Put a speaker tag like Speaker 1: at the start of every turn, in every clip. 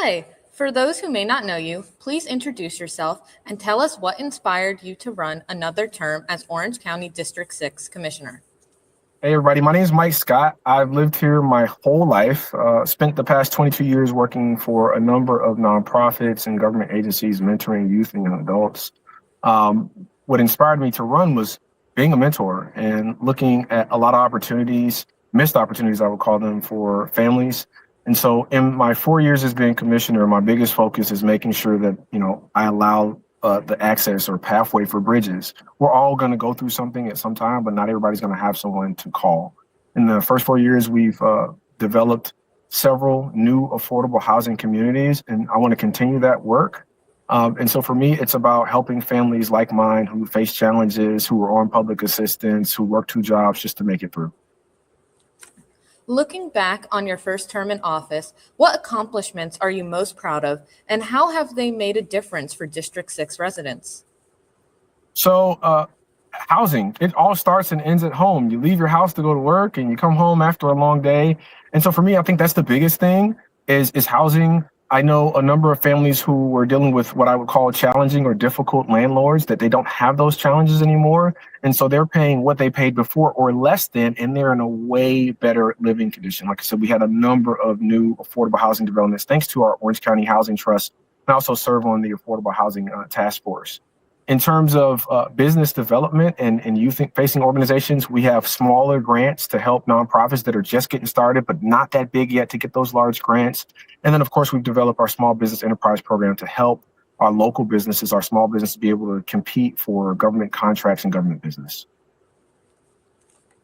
Speaker 1: Hi, for those who may not know you, please introduce yourself and tell us what inspired you to run another term as Orange County District 6 Commissioner.
Speaker 2: Hey everybody, my name is Mike Scott. I've lived here my whole life, spent the past 22 years working for a number of nonprofits and government agencies, mentoring youth and young adults. What inspired me to run was being a mentor and looking at a lot of opportunities, missed opportunities, I would call them, for families. And so in my 4 years as being commissioner, my biggest focus is making sure that, I allow the access or pathway for bridges. We're all going to go through something at some time, but not everybody's going to have someone to call. In the first 4 years, we've developed several new affordable housing communities, and I want to continue that work. And so for me, it's about helping families like mine who face challenges, who are on public assistance, who work two jobs just to make it through.
Speaker 1: Looking back on your first term in office, what accomplishments are you most proud of, and how have they made a difference for District 6 residents?
Speaker 2: So housing, it all starts and ends at home. You leave your house to go to work and you come home after a long day. And so for me, I think that's the biggest thing is housing. I know a number of families who were dealing with what I would call challenging or difficult landlords, that they don't have those challenges anymore. And so they're paying what they paid before or less than, and they're in a way better living condition. Like I said, we had a number of new affordable housing developments thanks to our Orange County Housing Trust. I also serve on the Affordable Housing Task Force. In terms of business development and youth-facing organizations, we have smaller grants to help nonprofits that are just getting started, but not that big yet to get those large grants. And then, of course, we've developed our small business enterprise program to help our local businesses, our small businesses, be able to compete for government contracts and government business.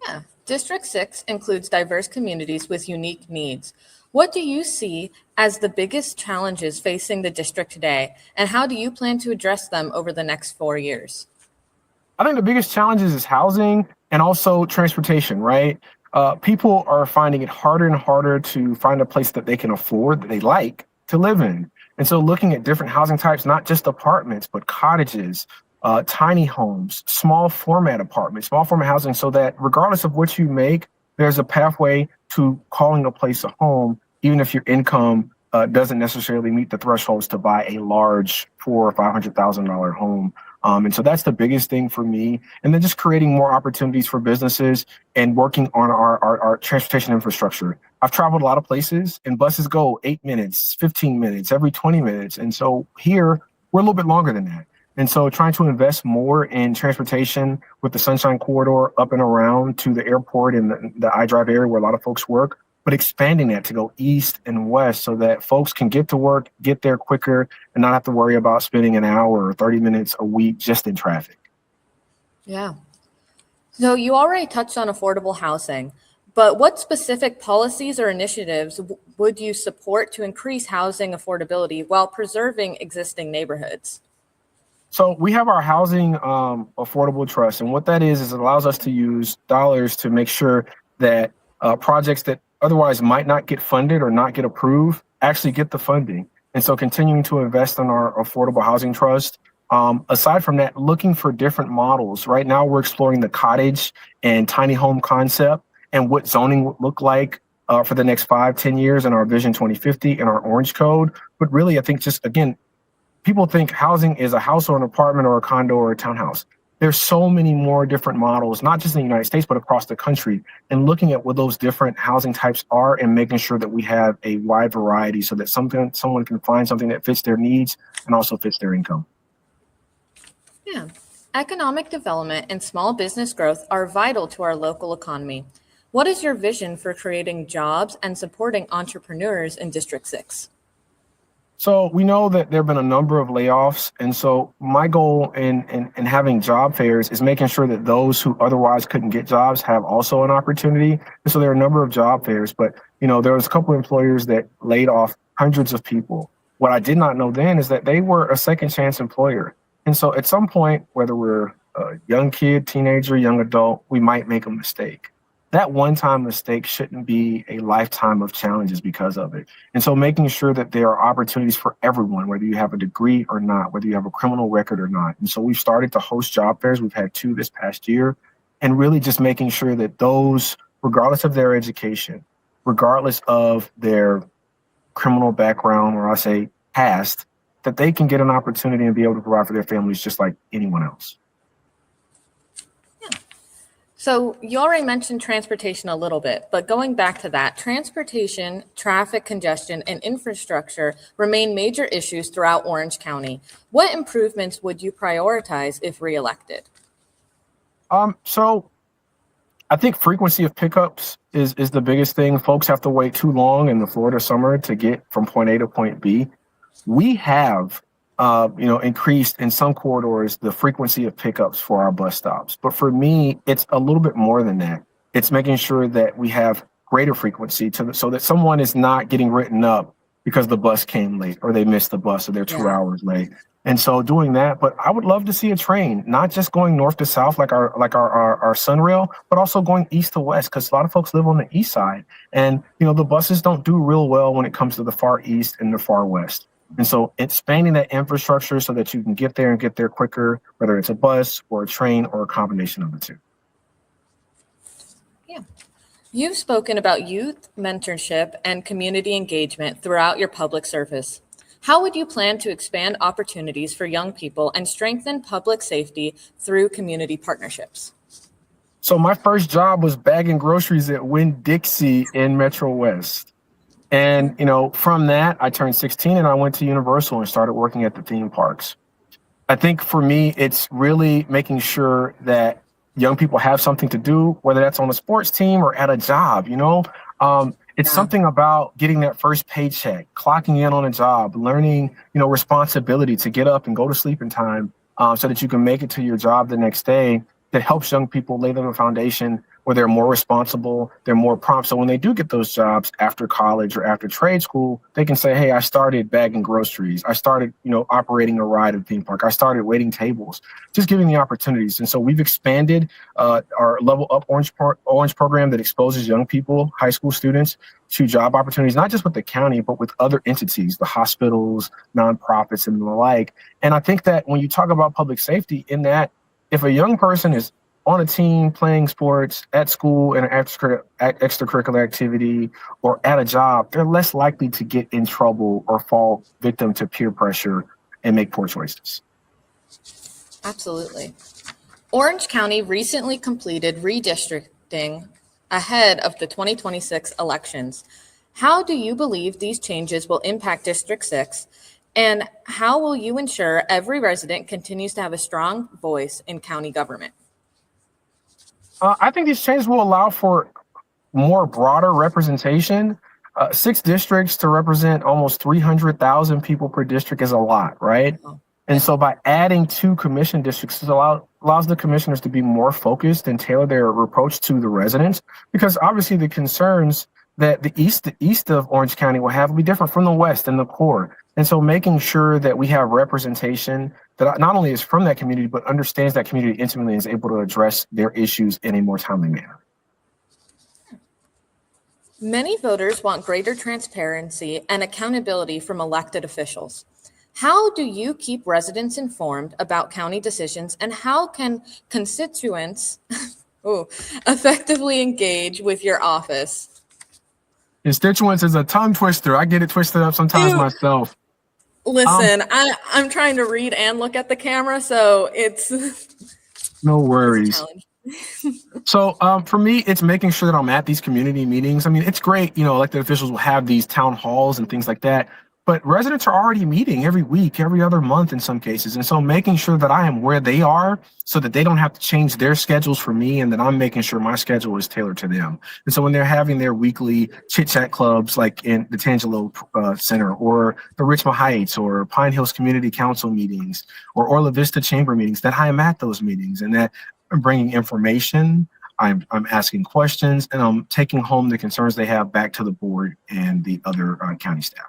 Speaker 1: Yeah. District 6 includes diverse communities with unique needs. What do you see as the biggest challenges facing the district today, and how do you plan to address them over the next 4 years?
Speaker 2: I think the biggest challenges is housing and also transportation, right? People are finding it harder and harder to find a place that they can afford, that they like to live in. And so looking at different housing types, not just apartments, but cottages, tiny homes, small format apartments, small format housing, so that regardless of what you make, there's a pathway to calling a place a home, even if your income doesn't necessarily meet the thresholds to buy a large $400,000 or $500,000 home. And so that's the biggest thing for me. And then just creating more opportunities for businesses and working on our transportation infrastructure. I've traveled a lot of places and buses go 8 minutes, 15 minutes, every 20 minutes. And so here we're a little bit longer than that. And so trying to invest more in transportation with the Sunshine Corridor up and around to the airport and the iDrive area where a lot of folks work, but expanding that to go east and west so that folks can get to work, get there quicker, and not have to worry about spending an hour or 30 minutes a week just in traffic.
Speaker 1: Yeah. So you already touched on affordable housing, but what specific policies or initiatives would you support to increase housing affordability while preserving existing neighborhoods?
Speaker 2: So we have our housing affordable trust. And what that is it allows us to use dollars to make sure that projects that otherwise might not get funded or not get approved actually get the funding. And so continuing to invest in our affordable housing trust. Aside from that, looking for different models. Right now, we're exploring the cottage and tiny home concept and what zoning would look like for the next 5-10 years in our Vision 2050 and our Orange Code. But really, I think just, again, people think housing is a house or an apartment or a condo or a townhouse. There's so many more different models, not just in the United States, but across the country, and looking at what those different housing types are and making sure that we have a wide variety so that someone can find something that fits their needs and also fits their income.
Speaker 1: Yeah. Economic development and small business growth are vital to our local economy. What is your vision for creating jobs and supporting entrepreneurs in District 6?
Speaker 2: So we know that there have been a number of layoffs. And so my goal in having job fairs is making sure that those who otherwise couldn't get jobs have also an opportunity. And so there are a number of job fairs, but there was a couple of employers that laid off hundreds of people. What I did not know then is that they were a second chance employer. And so at some point, whether we're a young kid, teenager, young adult, we might make a mistake. That one-time mistake shouldn't be a lifetime of challenges because of it. And so making sure that there are opportunities for everyone, whether you have a degree or not, whether you have a criminal record or not. And so we've started to host job fairs. We've had 2 this past year, and really just making sure that those, regardless of their education, regardless of their criminal background, or I say past, that they can get an opportunity and be able to provide for their families just like anyone else.
Speaker 1: So you already mentioned transportation a little bit, but going back to that, transportation, traffic congestion, and infrastructure remain major issues throughout Orange County. What improvements would you prioritize if reelected?
Speaker 2: So I think frequency of pickups is the biggest thing. Folks have to wait too long in the Florida summer to get from point A to point B. We have, increased in some corridors the frequency of pickups for our bus stops. But for me, it's a little bit more than that. It's making sure that we have greater frequency so that someone is not getting written up because the bus came late or they missed the bus or they're 2 hours late. And so doing that, but I would love to see a train, not just going north to south like our Sunrail, but also going east to west, because a lot of folks live on the east side. And, the buses don't do real well when it comes to the far east and the far west. And so expanding that infrastructure so that you can get there and get there quicker, whether it's a bus or a train or a combination of the two.
Speaker 1: Yeah. You've spoken about youth mentorship and community engagement throughout your public service. How would you plan to expand opportunities for young people and strengthen public safety through community partnerships?
Speaker 2: So my first job was bagging groceries at Winn-Dixie in Metro West. And, from that, I turned 16 and I went to Universal and started working at the theme parks. I think for me, it's really making sure that young people have something to do, whether that's on a sports team or at a job, It's something about getting that first paycheck, clocking in on a job, learning, responsibility to get up and go to sleep in time so that you can make it to your job the next day. That helps young people lay them a foundation where they're more responsible, they're more prompt. So when they do get those jobs after college or after trade school, they can say, hey, I started bagging groceries. I started, operating a ride at the theme park. I started waiting tables, just giving the opportunities. And so we've expanded our Level Up Orange program that exposes young people, high school students, to job opportunities, not just with the county, but with other entities, the hospitals, nonprofits, and the like. And I think that when you talk about public safety, in that if a young person is on a team playing sports at school in an extracurricular activity or at a job, they're less likely to get in trouble or fall victim to peer pressure and make poor choices.
Speaker 1: Absolutely. Orange County recently completed redistricting ahead of the 2026 elections. How do you believe these changes will impact District 6? And how will you ensure every resident continues to have a strong voice in county government?
Speaker 2: I think these changes will allow for more broader representation. 6 districts to represent almost 300,000 people per district is a lot, right? And so by adding 2 commission districts, it allows the commissioners to be more focused and tailor their approach to the residents, because obviously the concerns that the east of Orange County will have will be different from the west and the core. And so making sure that we have representation that not only is from that community, but understands that community intimately and is able to address their issues in a more timely manner.
Speaker 1: Many voters want greater transparency and accountability from elected officials. How do you keep residents informed about county decisions, and how can constituents effectively engage with your office?
Speaker 2: Constituents is a tongue twister. I get it twisted up sometimes myself.
Speaker 1: Listen, I'm trying to read and look at the camera, so it's
Speaker 2: no worries. So for me, it's making sure that I'm at these community meetings. I mean, it's great, elected officials will have these town halls and things like that, but residents are already meeting every week, every other month in some cases. And so making sure that I am where they are so that they don't have to change their schedules for me, and that I'm making sure my schedule is tailored to them. And so when they're having their weekly chit chat clubs, like in the Tangelo Center or the Richmond Heights or Pine Hills Community Council meetings or Orla Vista Chamber meetings, that I am at those meetings and that I'm bringing information, I'm asking questions, and I'm taking home the concerns they have back to the board and the other county staff.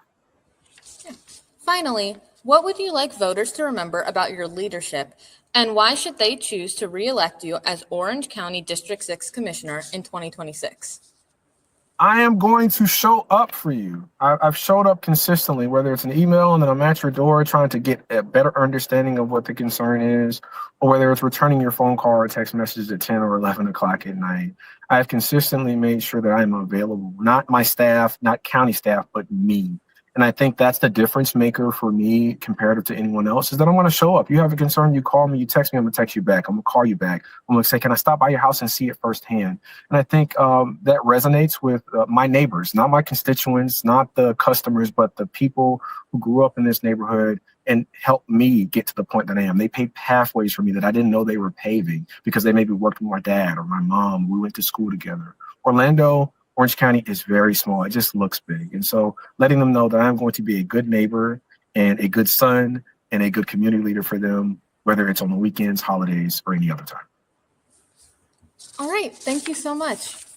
Speaker 1: Finally, what would you like voters to remember about your leadership, and why should they choose to re-elect you as Orange County District 6 Commissioner in 2026?
Speaker 2: I am going to show up for you. I've showed up consistently, whether it's an email and then I'm at your door trying to get a better understanding of what the concern is, or whether it's returning your phone call or text messages at 10 or 11 o'clock at night. I have consistently made sure that I am available, not my staff, not county staff, but me. And I think that's the difference maker for me comparative to anyone else, is that I'm going to show up. You have a concern, you call me, you text me, I'm going to text you back. I'm going to call you back. I'm going to say, can I stop by your house and see it firsthand? And I think that resonates with my neighbors, not my constituents, not the customers, but the people who grew up in this neighborhood and helped me get to the point that I am. They paved pathways for me that I didn't know they were paving because they maybe worked with my dad or my mom. We went to school together. Orlando, Orange County is very small. It just looks big. And so letting them know that I'm going to be a good neighbor and a good son and a good community leader for them, whether it's on the weekends, holidays, or any other time.
Speaker 1: All right. Thank you so much.